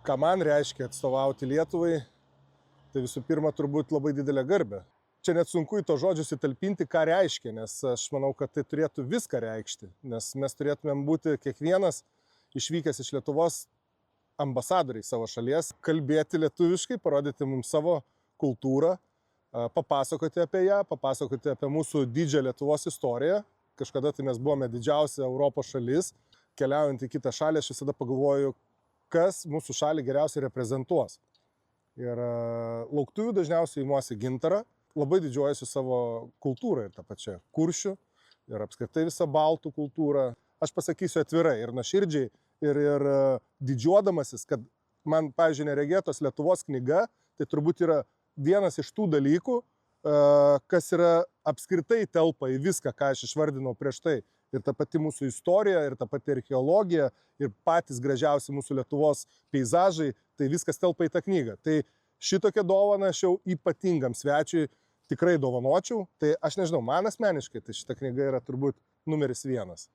Ką man reiškia atstovauti Lietuvai, tai visų pirma turbūt labai didelė garbė. Čia net sunku į to žodžius įtalpinti, ką reiškia, nes aš manau, kad tai turėtų viską reikšti, nes mes turėtumėm būti kiekvienas išvykęs iš Lietuvos ambasadoriai savo šalies, kalbėti lietuviškai, parodyti mums savo kultūrą, papasakoti apie ją, papasakoti apie mūsų didžią Lietuvos istoriją. Kažkada tai mes buvome didžiausia Europos šalis. Keliaujant į kitą šalį, aš visada pagalvoju, kas mūsų šalį geriausiai reprezentuos. Ir lauktuvių dažniausiai imuosi gintarą, labai didžiuojasi savo kultūrą ir tą pačią kuršių ir apskritai visą baltų kultūrą. Aš pasakysiu atvirai ir nuoširdžiai ir didžiuodamasis, kad man, pavyzdžiui, neregėtos Lietuvos knyga, tai turbūt yra vienas iš tų dalykų, kas yra apskritai telpa į viską, ką aš išvardinau prieš tai. Ir ta pati mūsų istorija, ir ta pati archeologija, ir patys gražiausi mūsų Lietuvos peizažai, tai viskas telpa į tą knygą. Tai šitokią dovaną aš jau ypatingam svečiui tikrai dovanočiau. Tai aš nežinau, man asmeniškai tai šita knyga yra turbūt numeris 1.